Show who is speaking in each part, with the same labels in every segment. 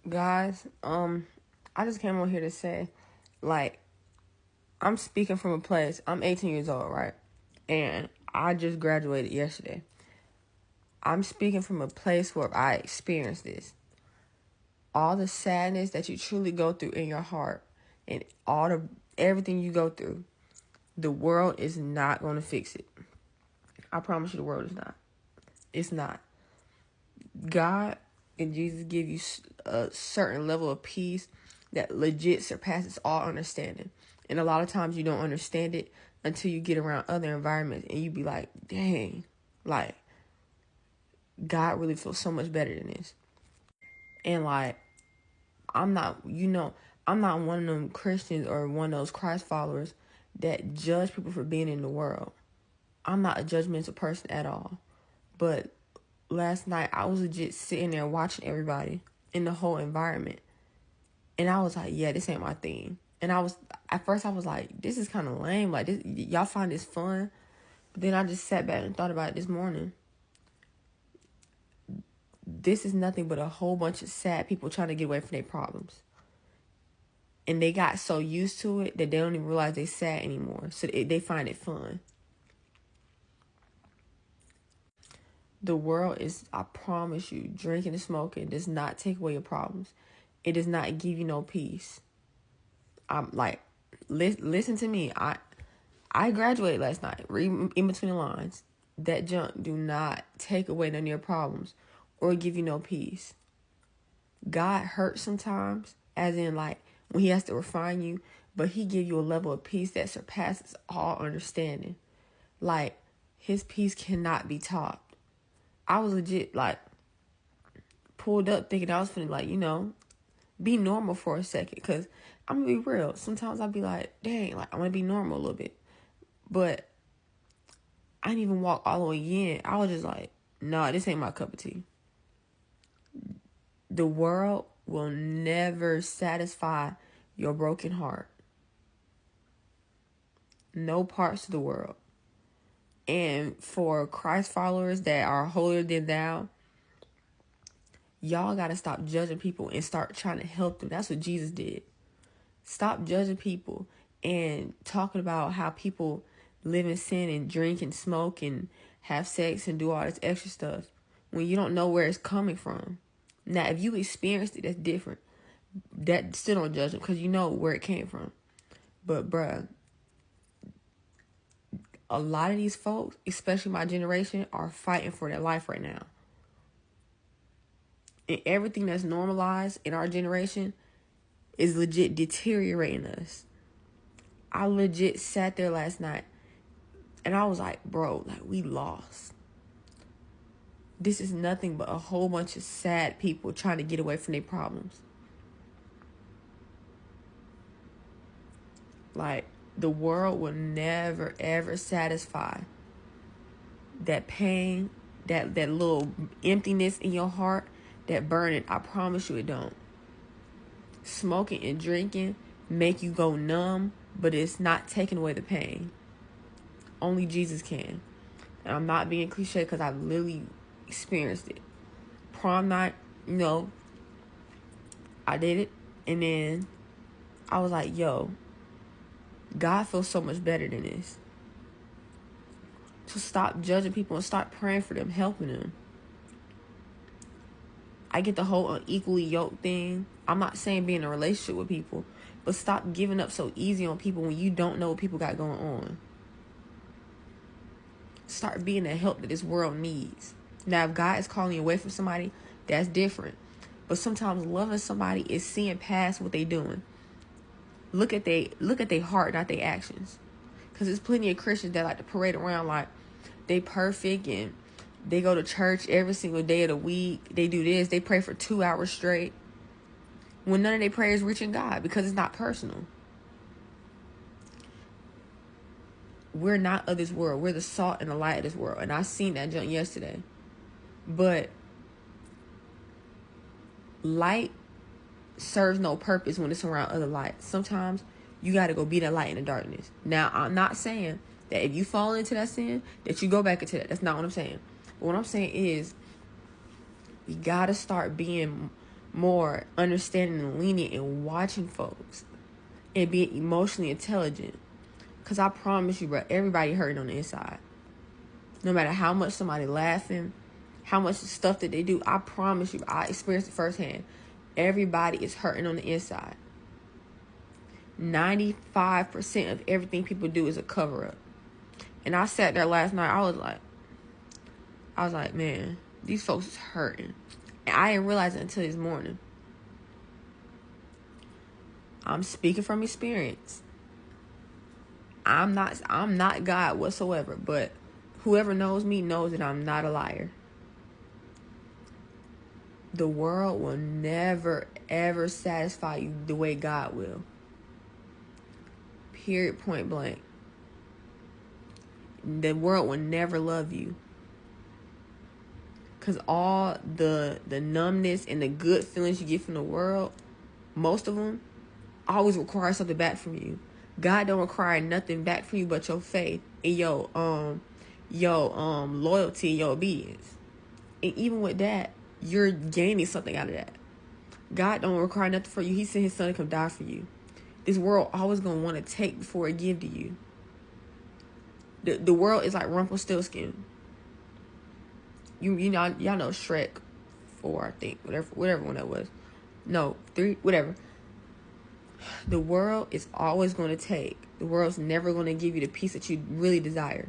Speaker 1: Guys, I just came on here to say, like, I'm speaking from a place. I'm 18 years old, right? And I just graduated yesterday. I'm speaking from a place where I experienced this. All the sadness that you truly go through in your heart, and everything you go through, the world is not going to fix it. I promise you, the world is not. It's not. God and Jesus give you a certain level of peace that legit surpasses all understanding. And a lot of times you don't understand it until you get around other environments and you be like, dang, like, God really feels so much better than this. And like, I'm not, I'm not one of them Christians or one of those Christ followers that judge people for being in the world. I'm not a judgmental person at all. But last night I was legit sitting there watching everybody in the whole environment. And I was like, yeah, this ain't my thing. And at first I was like, this is kind of lame. Like, this, y'all find this fun? But then I just sat back and thought about it this morning. This is nothing but a whole bunch of sad people trying to get away from their problems. And they got so used to it that they don't even realize they're sad anymore. So they find it fun. The world is, I promise you, drinking and smoking does not take away your problems. It does not give you no peace. I'm like, listen to me. I graduated last night. Read in between the lines. That junk do not take away none of your problems or give you no peace. God hurts sometimes, as in like when he has to refine you, but he give you a level of peace that surpasses all understanding. Like, his peace cannot be topped. I was legit like pulled up thinking I was finna like, be normal for a second. Cause I'm gonna be real. Sometimes I'll be like, dang, like I wanna be normal a little bit. But I didn't even walk all the way in. I was just like, nah, this ain't my cup of tea. The world will never satisfy your broken heart. No parts of the world. And for Christ followers that are holier than thou, y'all gotta stop judging people and start trying to help them. That's what Jesus did. Stop judging people and talking about how people live in sin and drink and smoke and have sex and do all this extra stuff when you don't know where it's coming from. Now, if you experienced it, that's different. That still don't judge them because you know where it came from. But bruh, a lot of these folks, especially my generation, are fighting for their life right now. And everything that's normalized in our generation is legit deteriorating us. I legit sat there last night and I was like, bro, like, we lost. This is nothing but a whole bunch of sad people trying to get away from their problems. Like, the world will never, ever satisfy that pain, that little emptiness in your heart, that burning. I promise you it don't. Smoking and drinking make you go numb, but it's not taking away the pain. Only Jesus can. And I'm not being cliche because I've literally experienced it. Prom night, I did it. And then I was like, yo, God feels so much better than this. So stop judging people and start praying for them, helping them. I get the whole unequally yoked thing. I'm not saying be in a relationship with people, but stop giving up so easy on people when you don't know what people got going on. Start being the help that this world needs. Now, if God is calling you away from somebody, that's different. But sometimes loving somebody is seeing past what they doing. Look at their heart, not their actions. Because there's plenty of Christians that like to parade around like they perfect and they go to church every single day of the week. They do this. They pray for 2 hours straight. When none of their prayers reaching God because it's not personal. We're not of this world. We're the salt and the light of this world. And I seen that junk yesterday. But light serves no purpose when it's around other light. Sometimes you got to go be that light in the darkness. Now, I'm not saying that if you fall into that sin, that you go back into that. That's not what I'm saying. But what I'm saying is you got to start being more understanding and lenient and watching folks and being emotionally intelligent. Because I promise you, bro, everybody hurting on the inside. No matter how much somebody laughing, how much stuff that they do, I promise you, I experienced it firsthand. Everybody is hurting on the inside. 95% of everything people do is a cover-up. And I sat there last night, I was like, man, these folks is hurting. And I didn't realize it until this morning. I'm speaking from experience. I'm not God whatsoever, but whoever knows me knows that I'm not a liar. The world will never, ever satisfy you the way God will. Period, point blank. The world will never love you. Because all the numbness and the good feelings you get from the world, most of them, always require something back from you. God don't require nothing back from you but your faith and your loyalty and your obedience. And even with that, you're gaining something out of that. God don't require nothing for you. He sent his son to come die for you. This world always gonna want to take before it give to you. The world is like Rumpelstiltskin. You know, y'all know Shrek 4, I think, whatever one that was. No, 3, whatever. The world is always going to take. The world's never going to give you the peace that you really desire.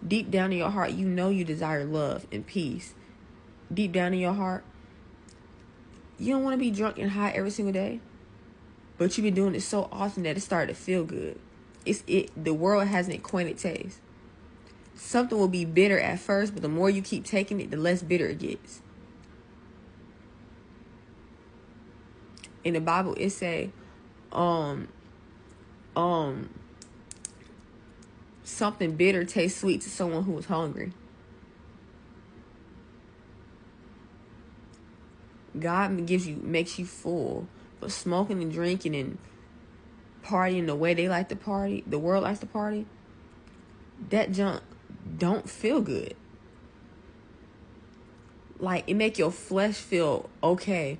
Speaker 1: Deep down in your heart, you know you desire love and peace. Deep down in your heart, you don't want to be drunk and high every single day. But you've been doing it so often that it started to feel good. The world has an acquainted taste. Something will be bitter at first, but the more you keep taking it, the less bitter it gets. In the Bible, it say, something bitter tastes sweet to someone who is hungry. God makes you full, but smoking and drinking and partying the way they like to party, the world likes to party, that junk don't feel good. Like, it make your flesh feel okay,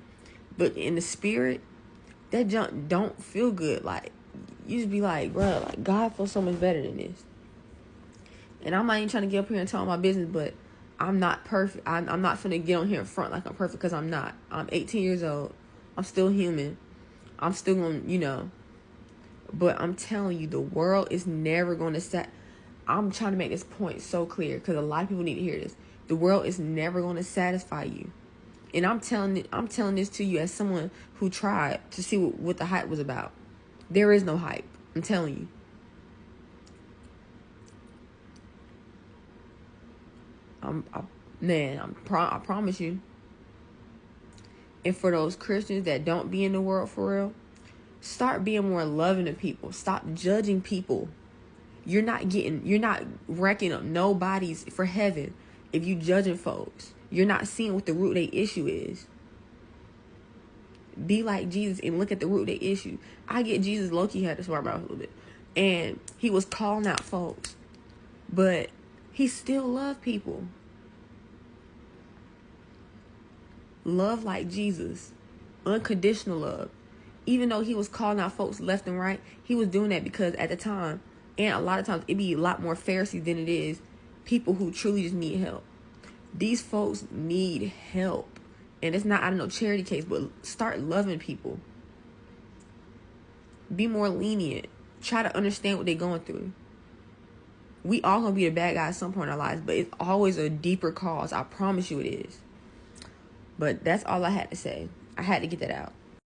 Speaker 1: but in the spirit, that junk don't feel good. Like, you just be like, bro, like, God feels so much better than this. And I'm not even trying to get up here and tell my business, but I'm not perfect. I'm not finna get on here in front like I'm perfect, because I'm not. I'm 18 years old. I'm still human. I'm still gonna, but I'm telling you, the world is never going to I'm trying to make this point so clear, because a lot of people need to hear this. The world is never going to satisfy you. And I'm telling this to you as someone who tried to see what the hype was about. There is no hype. I'm telling you. I promise you. And for those Christians that don't be in the world for real, start being more loving to people. Stop judging people. You're not wrecking up nobody's for heaven if you judging folks. You're not seeing what the root of their issue is. Be like Jesus and look at the root of their issue. I get Jesus low-key had to smart mouth a little bit. And he was calling out folks. But he still loved people. Love like Jesus. Unconditional love. Even though he was calling out folks left and right, he was doing that because at the time, and a lot of times, it'd be a lot more Pharisees than it is people who truly just need help. These folks need help. And it's not, I don't know, charity case, but start loving people. Be more lenient. Try to understand what they're going through. We all gonna be the bad guy at some point in our lives, but it's always a deeper cause. I promise you it is. But that's all I had to say. I had to get that out.